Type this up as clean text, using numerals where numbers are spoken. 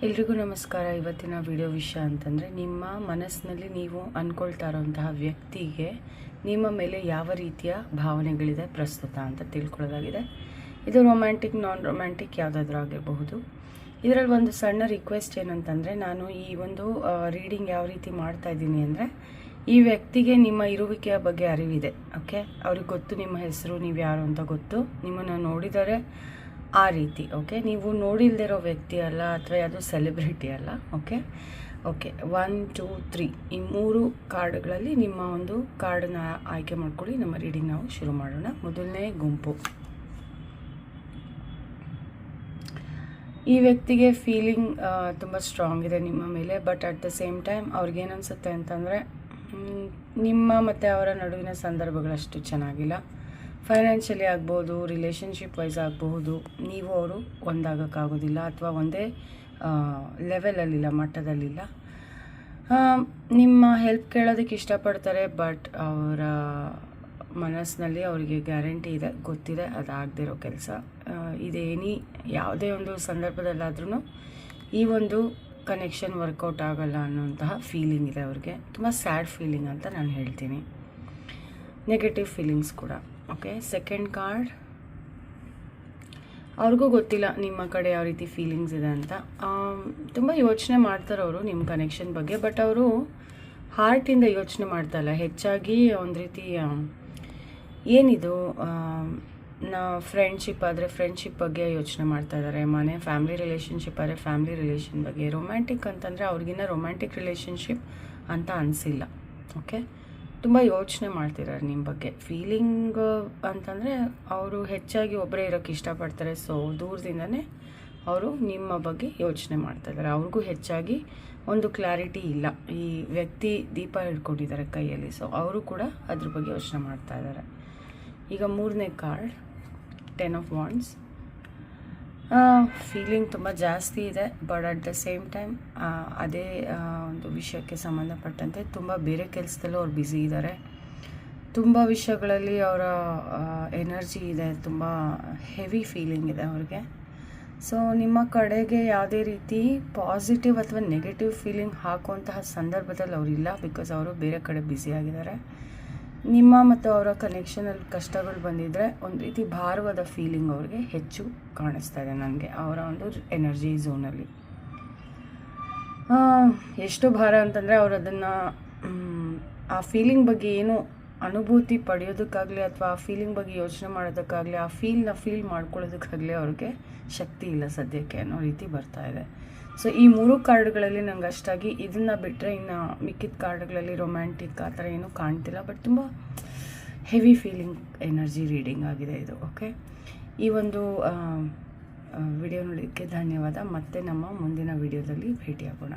ಎಲ್ರಿಗೂ ನಮಸ್ಕಾರ. ಇವತ್ತಿನ ವಿಡಿಯೋ ವಿಷಯ ಅಂತಂದರೆ, ನಿಮ್ಮ ಮನಸ್ಸಿನಲ್ಲಿ ನೀವು ಅಂದ್ಕೊಳ್ತಾ ಇರೋಂತಹ ವ್ಯಕ್ತಿಗೆ ನಿಮ್ಮ ಮೇಲೆ ಯಾವ ರೀತಿಯ ಭಾವನೆಗಳಿದೆ ಪ್ರಸ್ತುತ ಅಂತ ತಿಳ್ಕೊಳ್ಳೋದಾಗಿದೆ. ಇದು ರೊಮ್ಯಾಂಟಿಕ್, ನಾನ್ ರೊಮ್ಯಾಂಟಿಕ್ ಯಾವುದಾದ್ರೂ ಆಗಿರಬಹುದು. ಇದರಲ್ಲಿ ಒಂದು ಸಣ್ಣ ರಿಕ್ವೆಸ್ಟ್ ಏನಂತಂದರೆ, ನಾನು ಈ ಒಂದು ರೀಡಿಂಗ್ ಯಾವ ರೀತಿ ಮಾಡ್ತಾ ಇದ್ದೀನಿ ಅಂದರೆ, ಈ ವ್ಯಕ್ತಿಗೆ ನಿಮ್ಮ ಇರುವಿಕೆಯ ಬಗ್ಗೆ ಅರಿವಿದೆ. ಓಕೆ, ಅವ್ರಿಗೆ ಗೊತ್ತು ನಿಮ್ಮ ಹೆಸರು, ನೀವು ಯಾರು ಅಂತ ಗೊತ್ತು, ನಿಮ್ಮನ್ನು ನೋಡಿದರೆ ಆ ರೀತಿ. ಓಕೆ, ನೀವು ನೋಡಿಲ್ದಿರೋ ವ್ಯಕ್ತಿ ಅಲ್ಲ, ಅಥವಾ ಯಾವುದೋ ಸೆಲೆಬ್ರಿಟಿ ಅಲ್ಲ. ಓಕೆ, 1 2 3 ಈ 3 ಕಾರ್ಡ್ಗಳಲ್ಲಿ ನಿಮ್ಮ ಒಂದು ಕಾರ್ಡನ್ನ ಆಯ್ಕೆ ಮಾಡ್ಕೊಳ್ಳಿ. ನಮ್ಮ ರೀಡಿಂಗ್ ನಾವು ಶುರು ಮಾಡೋಣ. ಮೊದಲನೇ ಗುಂಪು, ಈ ವ್ಯಕ್ತಿಗೆ ಫೀಲಿಂಗ್ ತುಂಬ ಸ್ಟ್ರಾಂಗ್ ಇದೆ ನಿಮ್ಮ ಮೇಲೆ. But at the same time ಅವ್ರಿಗೇನನ್ಸುತ್ತೆ ಅಂತಂದರೆ, ನಿಮ್ಮ ಮತ್ತು ಅವರ ನಡುವಿನ ಸಂದರ್ಭಗಳಷ್ಟು ಚೆನ್ನಾಗಿಲ್ಲ. ಫೈನಾನ್ಷಿಯಲಿ ಆಗ್ಬೋದು, ರಿಲೇಷನ್ಶಿಪ್ ವೈಸ್ ಆಗಬಹುದು, ನೀವು ಅವರು ಒಂದಾಗೋಕ್ಕಾಗೋದಿಲ್ಲ, ಅಥವಾ ಒಂದೇ ಲೆವೆಲಲ್ಲಿಲ್ಲ, ಮಟ್ಟದಲ್ಲಿಲ್ಲ. ನಿಮ್ಮ ಹೆಲ್ಪ್ ಕೇಳೋದಕ್ಕೆ ಇಷ್ಟಪಡ್ತಾರೆ, ಬಟ್ ಅವರ ಮನಸ್ಸಿನಲ್ಲಿ ಅವರಿಗೆ ಗ್ಯಾರಂಟಿ ಇದೆ, ಗೊತ್ತಿದೆ ಅದಾಗದಿರೋ ಕೆಲಸ ಇದೆ. ಯಾವುದೇ ಒಂದು ಸಂದರ್ಭದಲ್ಲಾದ್ರೂ ಈ ಒಂದು ಕನೆಕ್ಷನ್ ವರ್ಕೌಟ್ ಆಗೋಲ್ಲ ಅನ್ನೋಂತಹ ಫೀಲಿಂಗ್ ಇದೆ ಅವ್ರಿಗೆ. ತುಂಬ ಸ್ಯಾಡ್ ಫೀಲಿಂಗ್ ಅಂತ ನಾನು ಹೇಳ್ತೀನಿ, ನೆಗೆಟಿವ್ ಫೀಲಿಂಗ್ಸ್ ಕೂಡ. ಓಕೆ, ಸೆಕೆಂಡ್ ಕಾರ್ಡ್, ಅವ್ರಿಗೂ ಗೊತ್ತಿಲ್ಲ ನಿಮ್ಮ ಕಡೆ ಯಾವ ರೀತಿ ಫೀಲಿಂಗ್ಸ್ ಇದೆ ಅಂತ. ತುಂಬ ಯೋಚನೆ ಮಾಡ್ತಾರೆ ಅವರು ನಿಮ್ಮ ಕನೆಕ್ಷನ್ ಬಗ್ಗೆ, ಬಟ್ ಅವರು ಹಾರ್ಟಿಂದ ಯೋಚನೆ ಮಾಡ್ತಾಯಿಲ್ಲ. ಹೆಚ್ಚಾಗಿ ಒಂದು ರೀತಿ ಏನಿದು, ಫ್ರೆಂಡ್ಶಿಪ್ ಆದರೆ ಫ್ರೆಂಡ್ಶಿಪ್ ಬಗ್ಗೆ ಯೋಚನೆ ಮಾಡ್ತಾ ಇದ್ದಾರೆ, ಫ್ಯಾಮಿಲಿ ರಿಲೇಷನ್ಶಿಪ್ ಆದರೆ ಫ್ಯಾಮಿಲಿ ರಿಲೇಷನ್ ಬಗ್ಗೆ. ರೊಮ್ಯಾಂಟಿಕ್ ಅಂತಂದರೆ ಅವ್ರಿಗಿನ್ನ ರೊಮ್ಯಾಂಟಿಕ್ ರಿಲೇಷನ್ಶಿಪ್ ಅಂತ ಅನಿಸಿಲ್ಲ. ಓಕೆ, ತುಂಬ ಯೋಚನೆ ಮಾಡ್ತಿದ್ದಾರೆ ನಿಮ್ಮ ಬಗ್ಗೆ. ಫೀಲಿಂಗ್ ಅಂತಂದರೆ ಅವರು ಹೆಚ್ಚಾಗಿ ಒಬ್ಬರೇ ಇರೋಕ್ಕೆ ಇಷ್ಟಪಡ್ತಾರೆ. ಸೊ ದೂರದಿಂದನೇ ಅವರು ನಿಮ್ಮ ಬಗ್ಗೆ ಯೋಚನೆ ಮಾಡ್ತಾಯಿದ್ದಾರೆ. ಅವ್ರಿಗೂ ಹೆಚ್ಚಾಗಿ ಒಂದು ಕ್ಲಾರಿಟಿ ಇಲ್ಲ. ಈ ವ್ಯಕ್ತಿ ದೀಪ ಹಿಡ್ಕೊಂಡಿದ್ದಾರೆ ಕೈಯಲ್ಲಿ, ಸೊ ಅವರು ಕೂಡ ಅದ್ರ ಬಗ್ಗೆ ಯೋಚನೆ ಮಾಡ್ತಾ ಇದ್ದಾರೆ. ಈಗ ಮೂರನೇ ಕಾರ್ಡ್, 10 of Wands. ಫೀಲಿಂಗ್ ತುಂಬ ಜಾಸ್ತಿ ಇದೆ, but at the same time ಅದೇ ಒಂದು ವಿಷಯಕ್ಕೆ ಸಂಬಂಧಪಟ್ಟಂತೆ ತುಂಬ ಬೇರೆ ಕೆಲಸದಲ್ಲೂ ಅವ್ರು ಬ್ಯುಸಿ ಇದ್ದಾರೆ. ತುಂಬ ವಿಷಯಗಳಲ್ಲಿ ಅವರ ಎನರ್ಜಿ ಇದೆ, ತುಂಬ ಹೆವಿ ಫೀಲಿಂಗ್ ಇದೆ ಅವ್ರಿಗೆ. ಸೊ ನಿಮ್ಮ ಕಡೆಗೆ ಯಾವುದೇ ರೀತಿ ಪಾಸಿಟಿವ್ ಅಥವಾ ನೆಗೆಟಿವ್ ಫೀಲಿಂಗ್ ಹಾಕುವಂತಹ ಸಂದರ್ಭದಲ್ಲಿ ಅವರಿಲ್ಲ, ಬಿಕಾಸ್ ಅವರು ಬೇರೆ ಕಡೆ ಬ್ಯುಸಿಯಾಗಿದ್ದಾರೆ. ನಿಮ್ಮ ಮತ್ತು ಅವರ ಕನೆಕ್ಷನಲ್ಲಿ ಕಷ್ಟಗಳು ಬಂದಿದ್ದರೆ ಒಂದು ರೀತಿ ಭಾರವಾದ ಫೀಲಿಂಗ್ ಅವ್ರಿಗೆ ಹೆಚ್ಚು ಕಾಣಿಸ್ತಾ ಇದೆ ನನಗೆ, ಅವರ ಒಂದು ಎನರ್ಜಿ ಝೋನಲ್ಲಿ. ಎಷ್ಟು ಭಾರ ಅಂತಂದರೆ, ಅವರು ಅದನ್ನು ಆ ಫೀಲಿಂಗ್ ಬಗ್ಗೆ ಏನು ಅನುಭೂತಿ ಪಡೆಯೋದಕ್ಕಾಗಲಿ, ಅಥವಾ ಆ ಫೀಲಿಂಗ್ ಬಗ್ಗೆ ಯೋಚನೆ ಮಾಡೋದಕ್ಕಾಗಲಿ, ಆ ಫೀಲ್ ಮಾಡ್ಕೊಳ್ಳೋದಕ್ಕಾಗಲಿ ಅವ್ರಿಗೆ ಶಕ್ತಿ ಇಲ್ಲ ಸದ್ಯಕ್ಕೆ ಅನ್ನೋ ರೀತಿ ಬರ್ತಾ ಇದೆ. ಸೊ ಈ 3 ಕಾರ್ಡ್ಗಳಲ್ಲಿ ನಂಗೆ ಅಷ್ಟಾಗಿ, ಇದನ್ನು ಬಿಟ್ಟರೆ ಇನ್ನು ಮಿಕ್ಕಿದ ಕಾರ್ಡ್ಗಳಲ್ಲಿ ರೊಮ್ಯಾಂಟಿಕ್ ಆ ಥರ ಏನೂ ಕಾಣ್ತಿಲ್ಲ, ಬಟ್ ತುಂಬ ಹೆವಿ ಫೀಲಿಂಗ್ ಎನರ್ಜಿ ರೀಡಿಂಗ್ ಆಗಿದೆ ಇದು. ಓಕೆ, ಈ ಒಂದು ವಿಡಿಯೋ ನೋಡೋದಕ್ಕೆ ಧನ್ಯವಾದ. ಮತ್ತೆ ನಮ್ಮ ಮುಂದಿನ ವಿಡಿಯೋದಲ್ಲಿ ಭೇಟಿಯಾಗೋಣ.